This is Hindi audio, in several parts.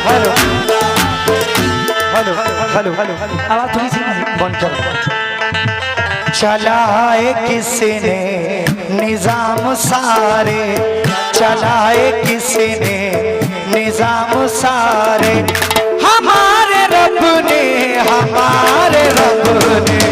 हेलो हेलो हेलो हेलो आवाज थोड़ी सी बंद करो। चलाए किसने निजाम सारे, चलाए किसने निजाम सारे, हमारे रब ने, हमारे रब ने।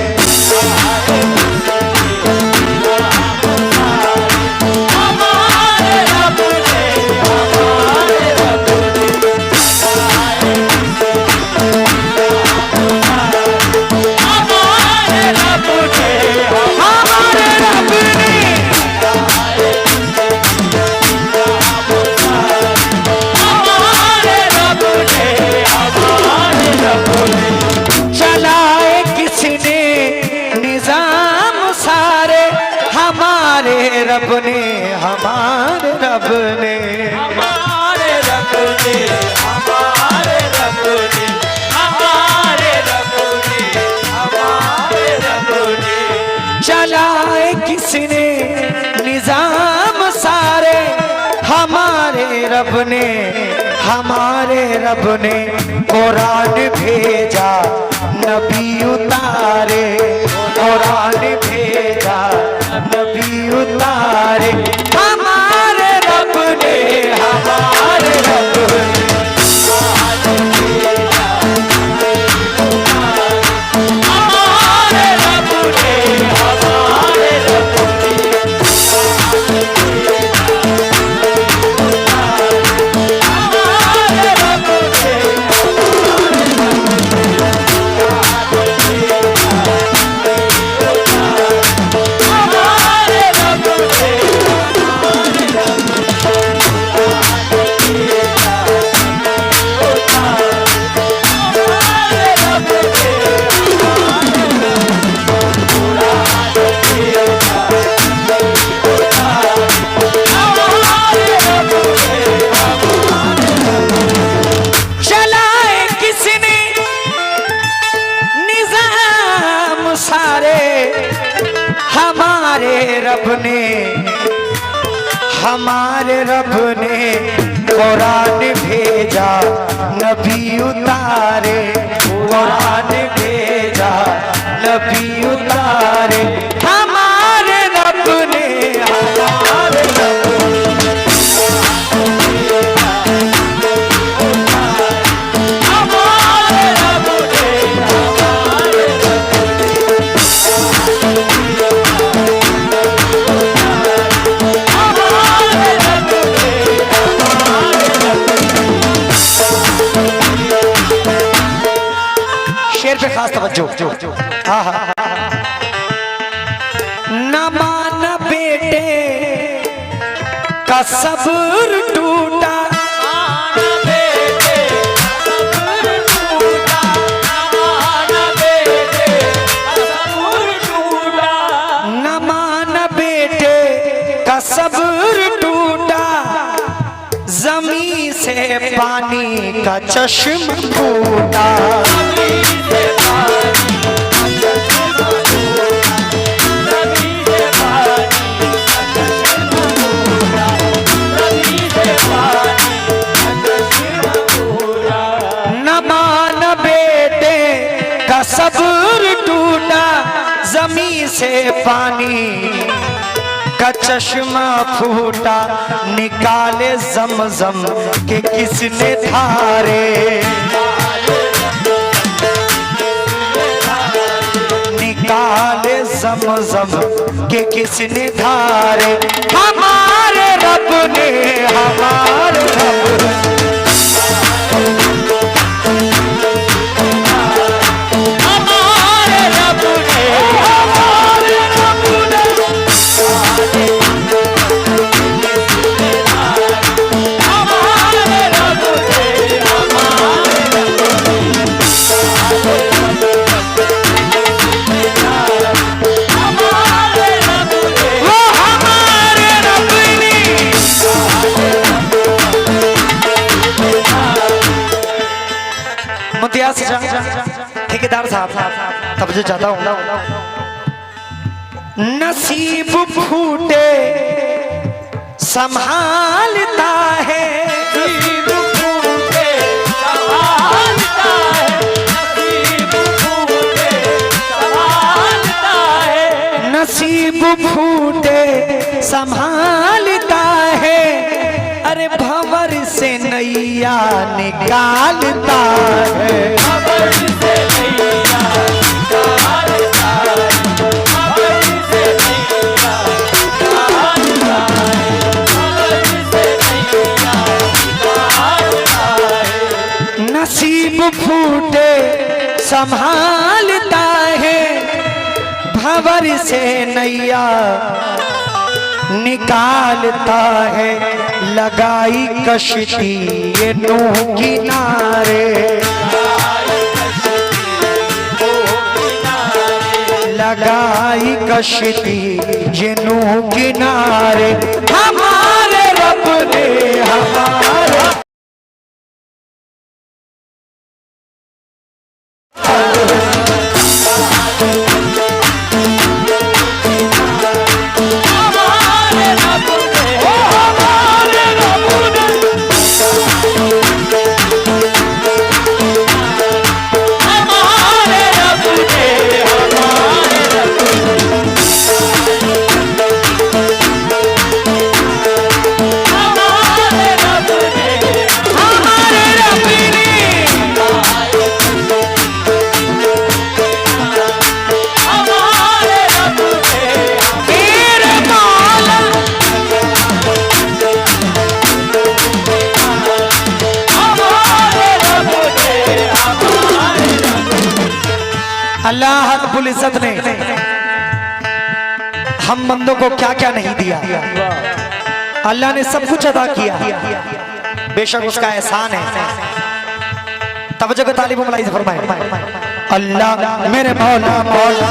रब ने, हमारे रब ने, हमारे रब ने, हमारे रब ने, हमारे रब ने, हमारे रब ने। चलाए किसने निजाम सारे, हमारे रब ने, हमारे रब ने। कुरान भेजा नबी उतारे, कुरान भेजा नबी उतारे, हमारे रब ने, हमारे रब ने। हमारे रब ने, हमारे रब ने। हमारे रब ने, हमारे रब ने। कुरान भेजा नबी उतारे, कुरान भेजा नबी उतारे, हमारे रब ने, हमारे रब ने। शेर पे खास तवज्जो। न मान बेटे का सब्र टूटा, न मान बेटे का सब्र टूटा, जमीन से पानी का चश्मा फूटा। सब्र टूटा, जमीन से पानी का चश्मा फूटा, निकाले जमजम के किसने धारे, निकाले जमजम के किसने धारे, हमारे रब ने, हमारे रब ने। ठेकेदार साहब तब जो जाता हूँ, नसीब फूटे संभालता है, नसीब फूटे नैया निकालता है। खबर से नैया निकालता है, खबर से नैया निकालता है, खबर से नैया निकालता है। नसीब फूटे संभालता है, भंवर से नैया निकालता है। लगाई कश्ती ये नूह किनारे, लगाई कश्ती ये नूह किनारे। हमारे रब ने हमारे अल्लाह रब्बुल इज्जत ने हम बंदों को क्या क्या नहीं दिया। अल्लाह ने सब कुछ अदा किया, बेशक उसका एहसान है। तवज्जो के तालिब मलाई से फरमाए, अल्लाह मेरे मौला मौला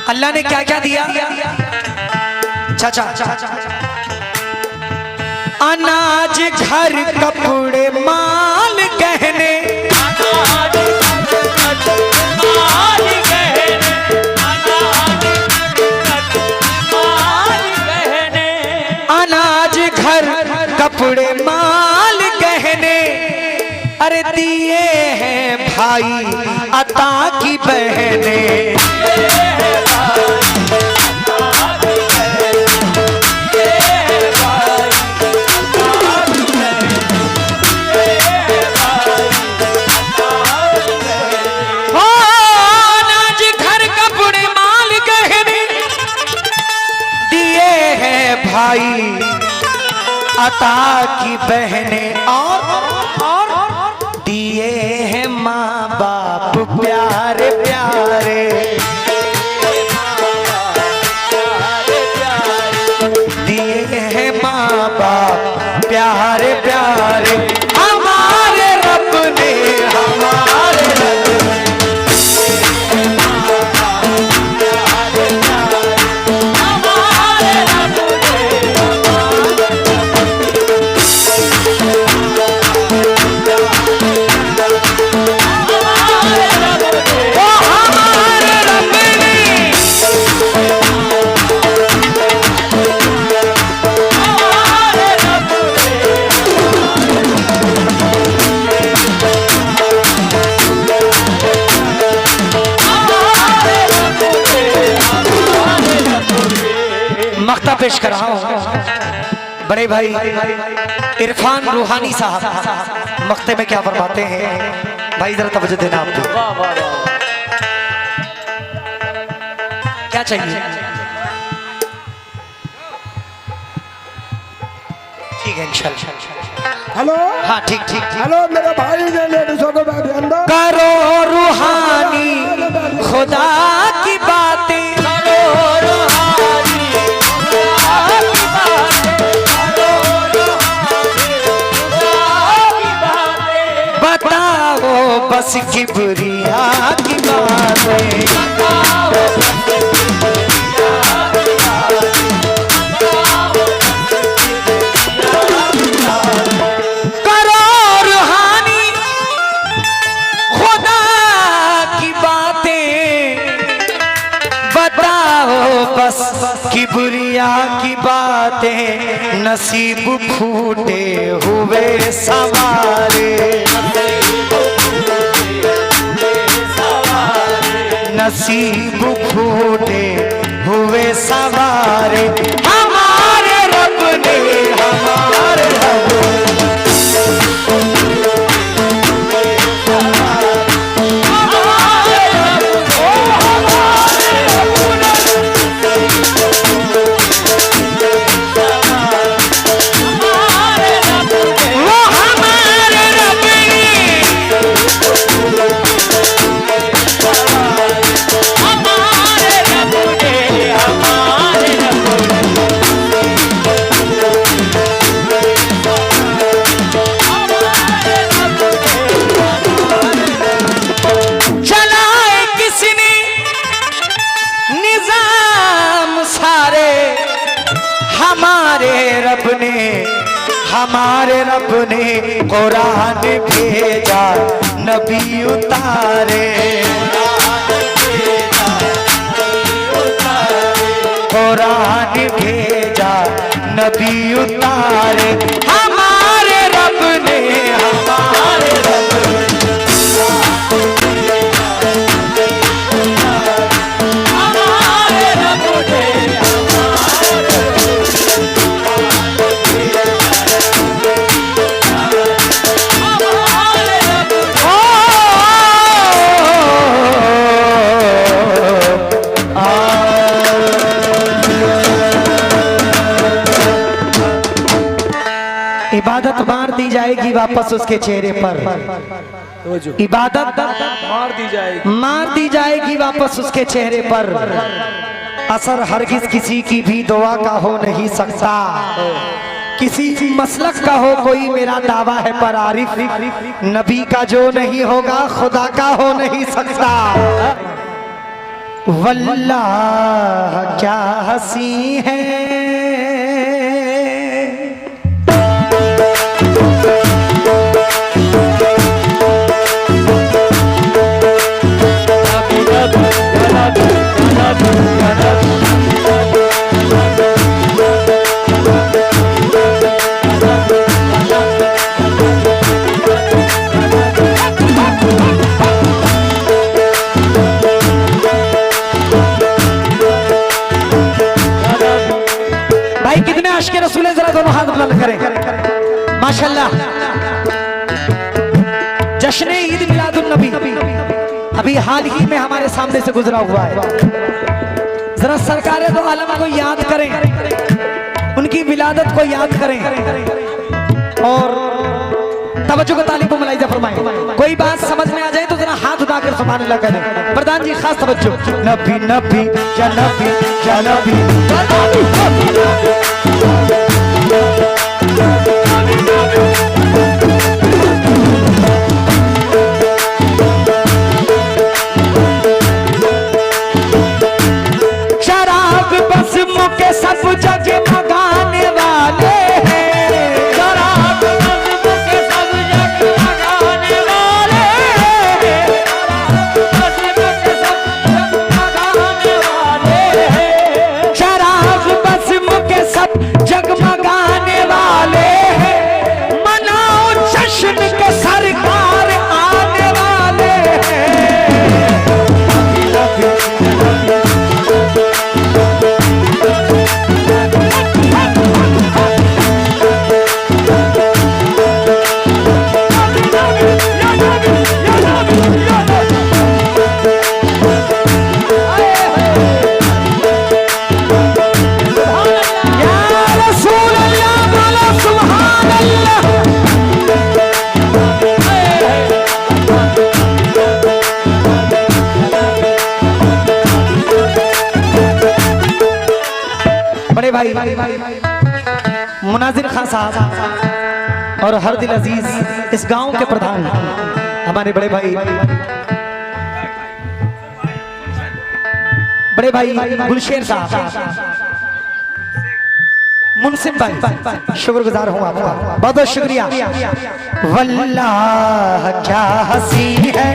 अल्लाह ने क्या क्या दिया। चाचा अनाज घर कपड़े माल गहने, अनाज घर कपड़े माल गहने। अरे दिए हैं भाई अता की बहने, भाई अता की बहने और दिए हैं माँ बाप प्यारे प्यारे, दिए हैं माँ बाप प्यारे प्यारे। हमारे रब ने हमारे रब ने मख्ता पेश कर रहा हूं बड़े भाई इरफान रूहानी साहब मख्ते में क्या फरमाते हैं। भाई जरा तवज्जो देना आपको, क्या चाहिए। ठीक है इंशाल्लाह। हेलो हाँ ठीक ठीक। हेलो मेरे भाई ने लेडीजों को बैठ अंदर करो रूहानी खुदा की बातें, करो रूहानी बताओ बस किबरिया की बातें, करो रूहानी खुदा की बातें, बताओ बस किबरिया की बातें। नसीब फूटे हुए सवारे, नसीब फूटे हुए सवारे हमारे रब ने, हमारे रब हमारे रब ने कुरान भेजा नबी उतारे, कुरान भेजा नबी उतारे हमारे रब ने, हमारे रब ने इबादत मार दी जाएगी वापस उसके चेहरे पर, इबादत मार दी जाएगी वापस उसके चेहरे पर। असर हरगिज किसी की भी दुआ का हो नहीं सकता, किसी मसलक का हो कोई मेरा दावा है पर आरिफ नबी का जो नहीं होगा खुदा का हो नहीं सकता। वल्लाह क्या हंसी है भाई कितने आशिक़ रसूल हैं, जरा दोनों हाथ बुलंद करें। माशाल्लाह जश्न ईद मिलादुन नबी अभी हाल ही में हमारे सामने से गुजरा हुआ है। जरा सरकारे दो आलम को याद करें, उनकी विलादत को याद करें और तवज्जो को तालीब मुलाहिजा फरमाएं। कोई बात समझ में आ जाए तो जरा हाथ उठाकर सुभान अल्लाह करें। प्रधान जी खास तवज्जो। नबी नबी या नबी या नबी शराब बज़्म के सब जगह भगाने वाले हैं, शराब बज़्म के सब जगह भगाने वाले हैं, बज़्म के सब भगाने वाले हैं, शराब बज़्म के सब जगमगाने वाले हैं, मनाओ जश्न के सरकार आने वाले हैं। बड़े भाई मुनाजिर खान साहब और हर दिल अजीज इस गांव के प्रधान हमारे बड़े भाई गुलशेर साहब, मुनसिफ भाई शुक्रगुजार हूँ आपका, बहुत बहुत शुक्रिया। वल्लाह क्या हंसी है,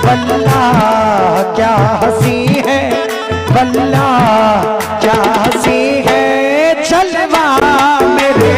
वल्लाह क्या हंसी है, वल्लाह क्या हंसी है चलवा मेरे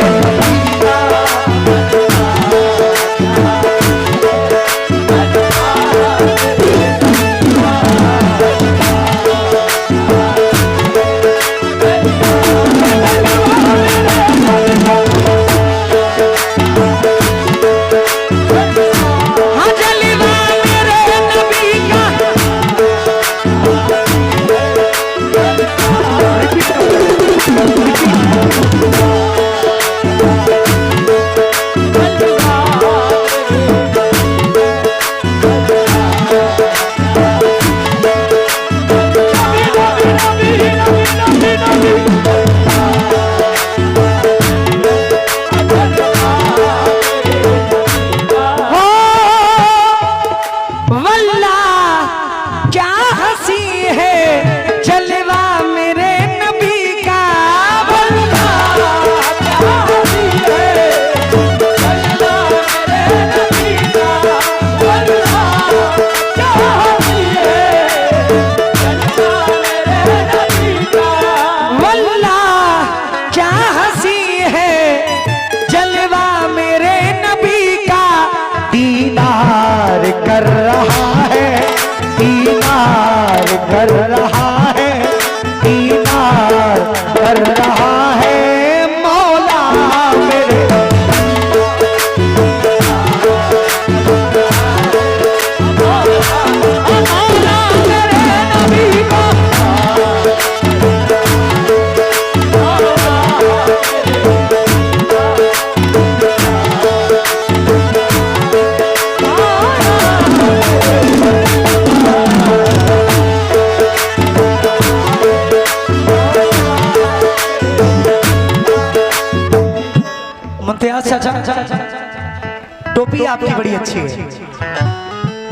आपकी बड़ी अच्छी है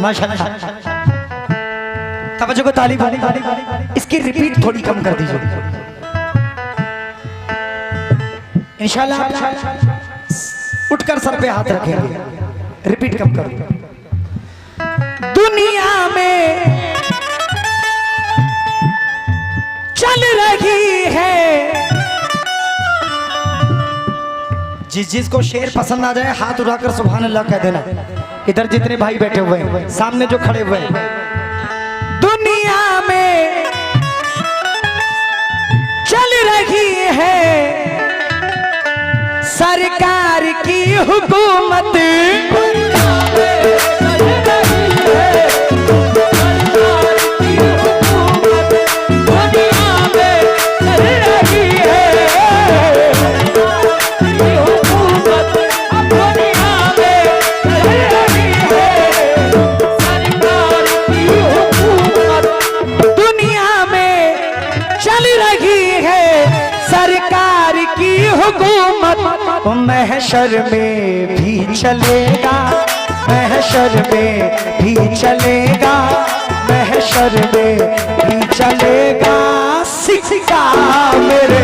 माशाल्लाह। तवज्जो को ताली वाली इसकी रिपीट थोड़ी कम कर दीजिए इंशाल्लाह। उठकर सर पे हाथ रखेंगे, रिपीट कम कर। दुनिया में चल रही है, जिसको शेर पसंद आ जाए हाथ उठाकर सुभान अल्लाह कह देना। इधर जितने भाई बैठे हुए हैं, सामने जो खड़े हुए हैं, दुनिया में चल रही है सरकार की हुकूमत, महशर में भी चलेगा, महशर में भी चलेगा, महशर में भी चलेगा सिक्का मेरे।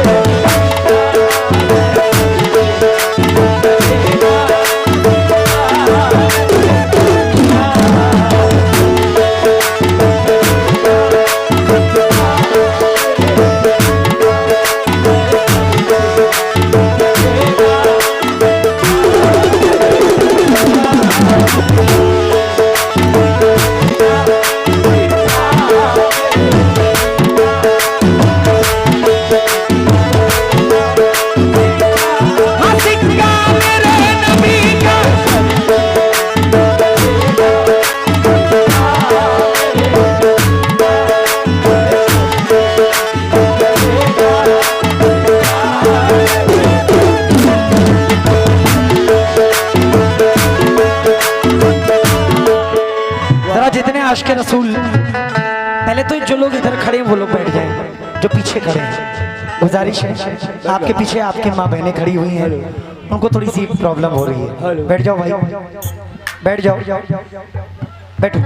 आशिक़ रसूल, पहले तो जो लोग इधर खड़े हैं वो लोग बैठ जाएं, जो पीछे खड़े हैं। गुजारिश है, आपके पीछे आपकी माँ बहनें खड़ी हुई हैं, उनको थोड़ी सी प्रॉब्लम हो रही है। बैठ जाओ भाई, बैठ जाओ, बैठो।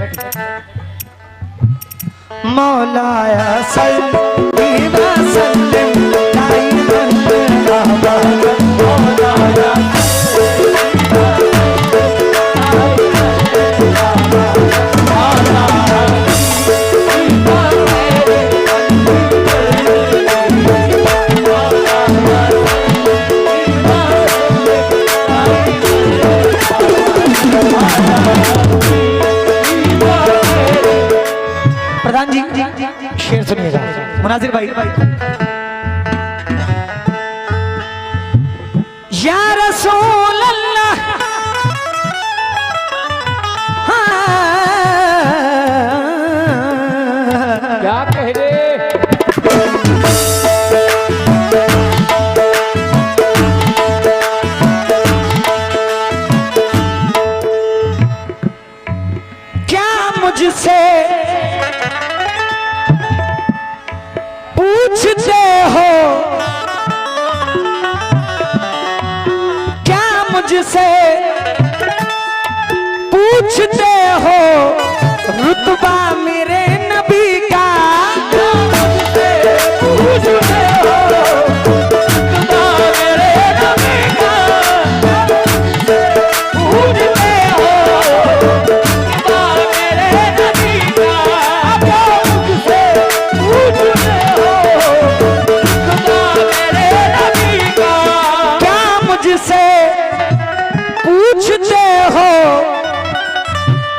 मौलाया सल्ली व सल्लिम प्रधान जी, शेर सुनिएगा मुनाजिर भाई। या रसूल अल्लाह, क्या कह रहे? क्या मुझसे पूछते हो, क्या मुझसे पूछते हो रुतबा मेरे नबी का, मुझसे पूछते हो रुतबा मेरे नबी का, पूछते हो रुतबा मेरे नबी का, मुझसे पूछते हो रुतबा मेरे नबी का, क्या मुझसे पूछते हो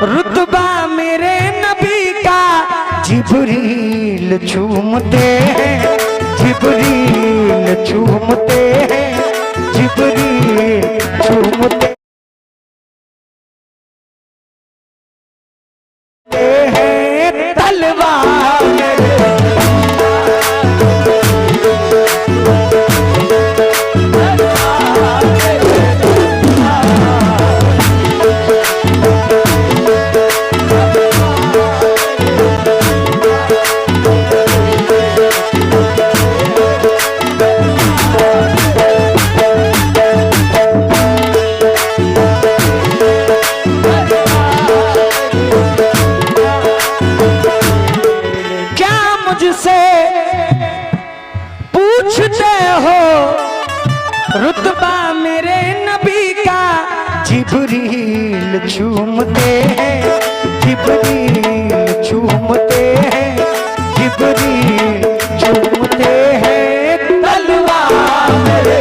रुतबा मेरे नबी का। जिब्रील चूमते हैं, जिब्रील चूमते हैं, जिब्रील चूमते हैं तलवार मेरे। मुझसे पूछते हो रुतबा मेरे नबी का, जिब्रील चूमते हैं, जिब्रील चूमते हैं, जिब्रील चूमते हैं तलवार मेरे।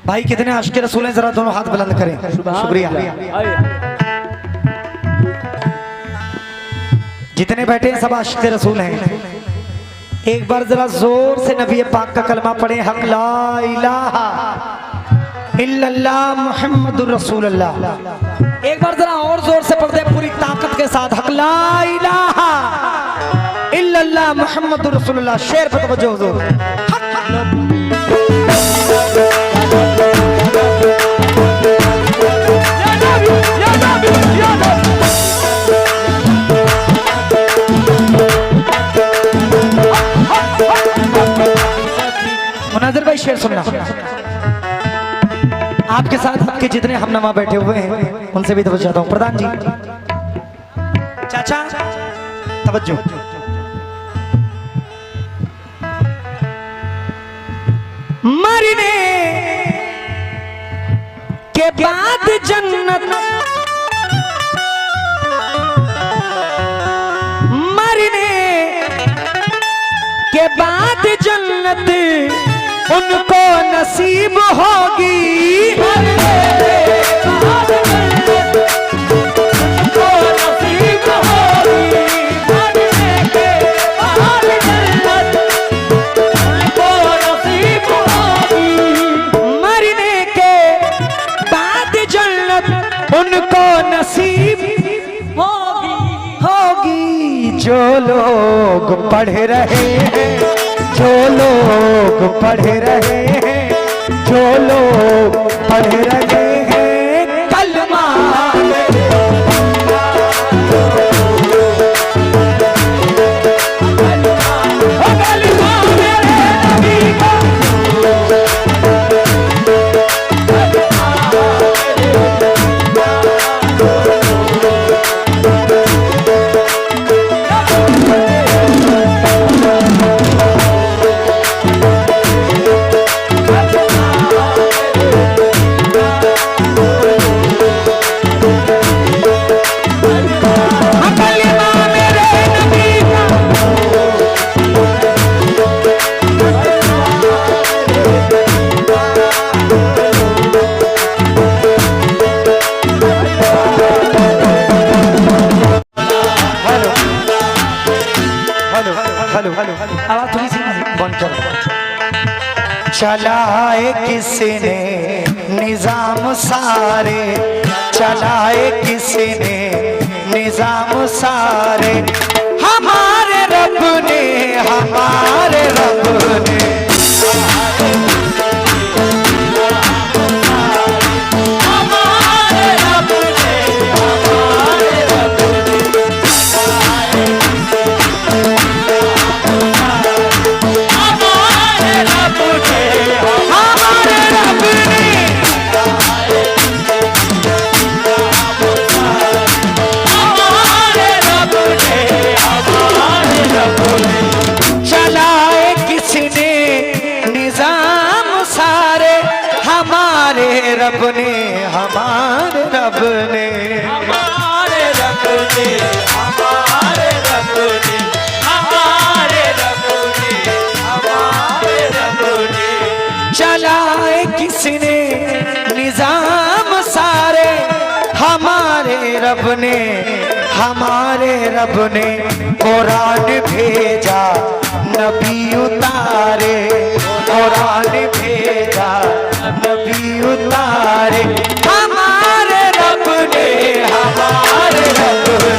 भाई कितने आशिक रसूल हैं, जरा दोनों हाथ बुलंद करें। शुक्रिया। जितने बैठे हैं सब आशिक रसूल हैं। एक बार जरा जोर से नबी पाक का कलमा पढ़े, हक ला इलाहा इल्लल्लाह मुहम्मदुर रसूलुल्लाह। एक बार जरा और जोर से पढ़ दे पूरी ताकत के साथ, हक ला इलाहा इल्लल्लाह मुहम्मदुर रसूलुल्लाह। शेर पे तवज्जो हुजूर। मुनाजिर भाई शेर सुनना। आपके साथ आपके जितने हमनमा बैठे हुए हैं उनसे भी तवज्जो चाहता हूं। प्रधान जी, चाचा तवज्जो। मरने के बाद जन्नत, मरने के बाद जन्नत उनको नसीब होगी। मरने के बाद जन्नत उनको नसीब होगी। मरने के बाद जन्नत उनको नसीब होगी। मरने के बाद जन्नत उनको नसीब होगी। जो लोग पढ़ रहे हैं, जो लोग पढ़ रहे हैं, जो लोग पढ़ रहे हैं कलमा चलाए किसने निजाम सारे, चलाए किसने निजाम सारे, हमारे रब ने, हमारे रब ने। रब ने, हमारे रब ने, हमारे रब ने, हमारे रब ने, हमारे रब ने, हमारे रब ने। चलाए किसने निजाम सारे, हमारे रब ने, हमारे रब ने। कुरान भेजा नबी उतारे, कुरान भेजा नबी उतारे, हमारे रब ने, हमारे रब ने।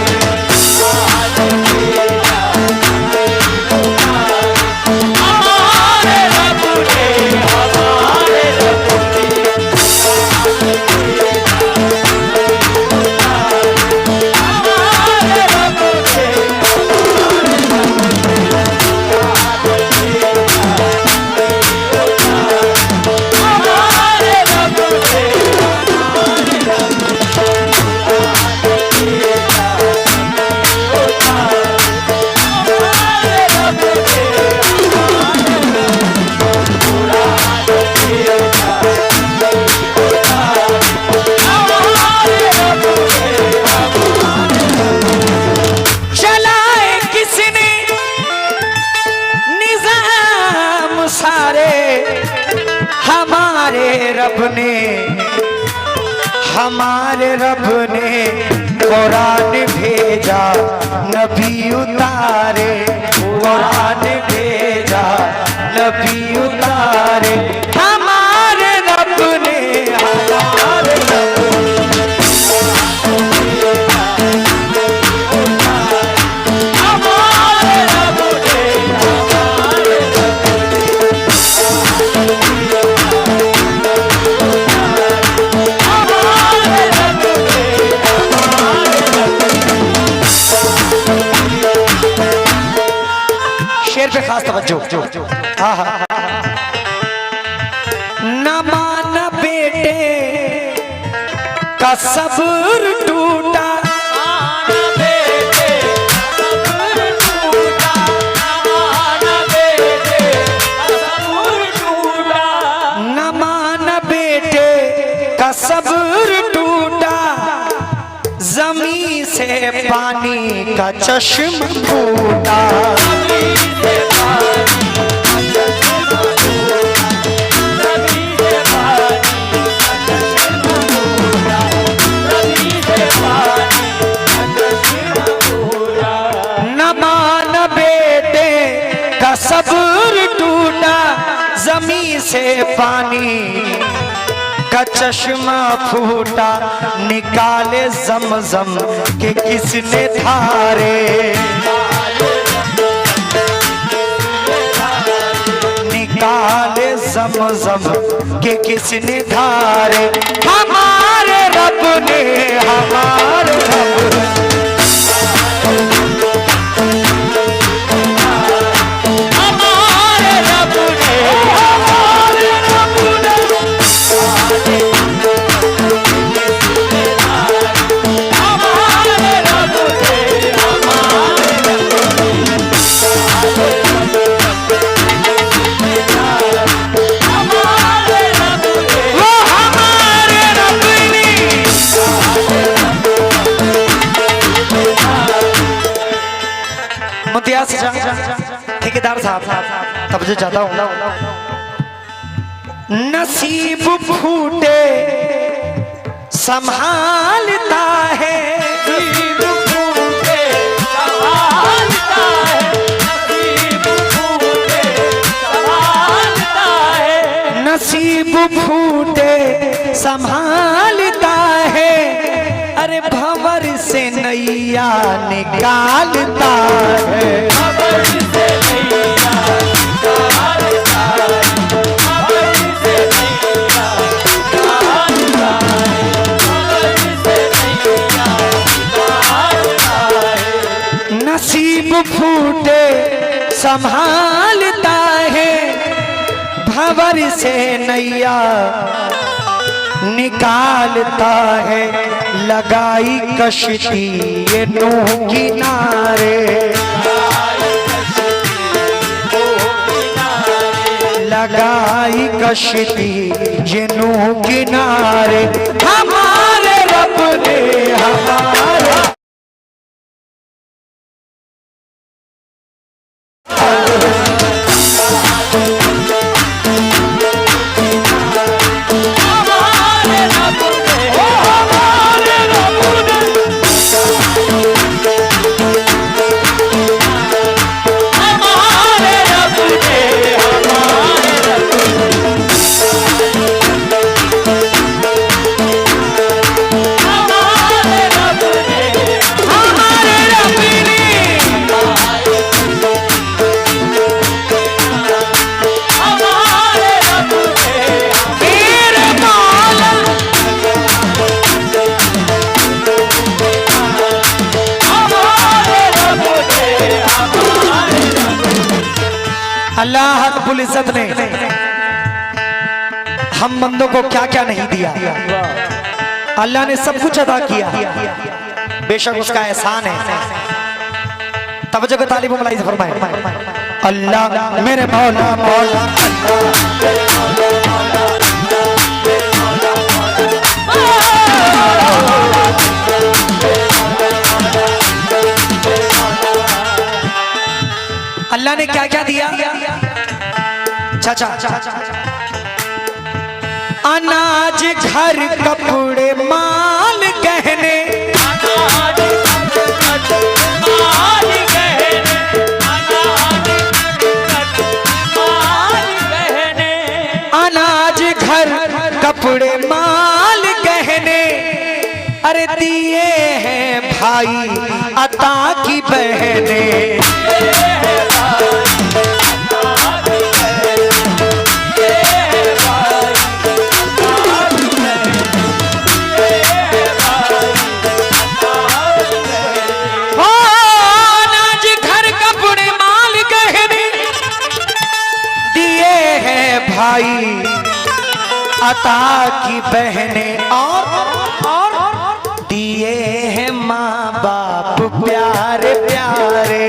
रब ने हमारे रब ने कुरान भेजा, नबी उतारे, कुरान भेजा, नबी उतारे, हमारे रब ने, हमारे रब शेर पे खास तवज्जो। हाँ हाँ न मान बेटे का सब्र टूटा, न मान बेटे का सब्र टूटा, जमी से पानी का चश्मा फूटा, सब्र टूटा, जमी से पानी का चश्मा फूटा, निकाले ज़मज़म के किसने धारे, निकाले ज़मज़म के किसने धारे, हमारे रब ने, हमारे रब ने, ठेकेदार साहब तब जो चाहता हूं, नसीब फूटे संभालता है, नसीब फूटे संभालता है, नसीब फूटे संभालता है, नसीब फूटे संभालता है, अरे भंवर से नैया निकालता है, भंवर से नैया निकालता है, भंवर से नैया निकालता है, भंवर से नैया निकालता है, नसीब फूटे संभालता है, भंवर से नैया निकालता है, लगाई कश्ती ये नूह किनारे, लगाई कश्ती ये नूह किनारे, हमारे रब ने, हमारे अल्लाह रब्बुल इज्जत ने हम बंदों को क्या क्या नहीं दिया। अल्लाह ने सब कुछ अदा किया, बेशक उसका एहसान है। तवज्जो को तालिब मलाई से फरमाए, अल्लाह मेरे मौला मौला अल्लाह ने क्या क्या दिया। चाचा अनाज घर कपड़े माल गहने, अनाज घर कपड़े माल गहने, अरे दिए हैं भाई अता की बहने। अनाज घर कपड़े माल गहने दिए हैं भाई अता की बहने, और दिए हैं माँ बाप प्यारे प्यारे,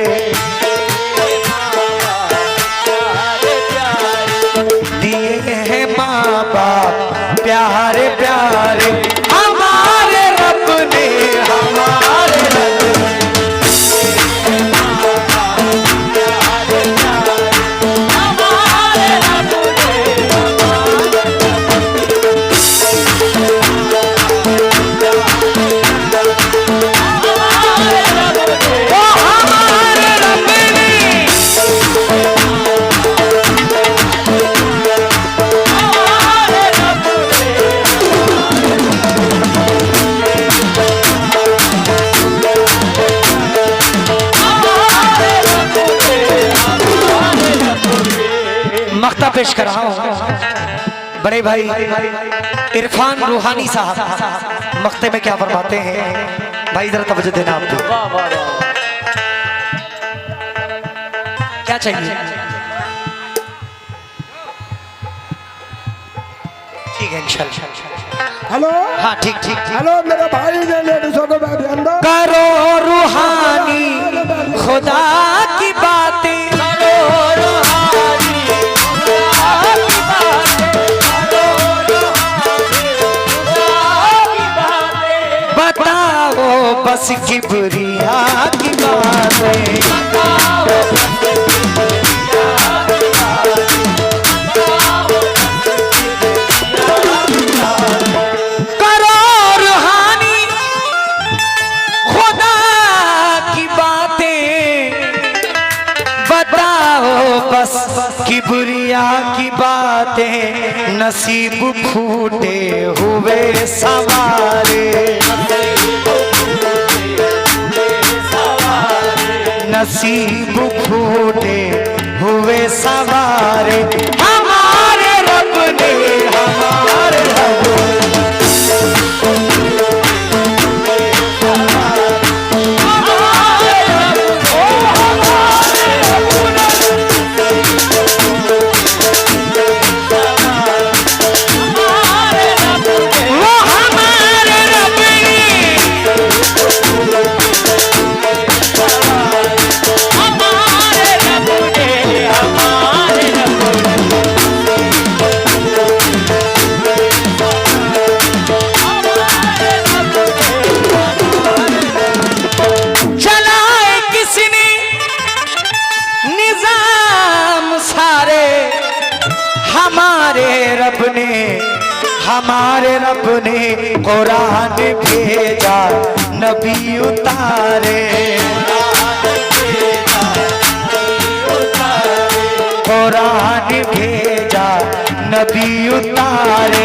दिए हैं माँ बाप प्यारे प्यारे, हमारे रब ने, हमारे रब ने। मख्ता पेश कर रहा हूं बड़े भाई इरफान रूहानी साहब, मख्ते में क्या फरमाते हैं भाई, जरा तवज्जो देना आप। क्या चाहिए? ठीक है इंशाल्लाह। हेलो हाँ ठीक ठीक ठीक। हेलो मेरे भाई ने लेडीजों को बैठे अंदर करो रूहानी खुदा की बातें, करो रूहानी बताओ बस किबरिया की बातें, करो रूहानी खुदा की बातें, बताओ बस किबरिया की बातें, नसीब फूटे हुए सवारे, नसीब फूटे हुए सवारे, हमारे रब ने, हमारे रब ने। हमारे रब ने कुरान भेजा नबी उतारे, कुरान भेजा नबी उतारे।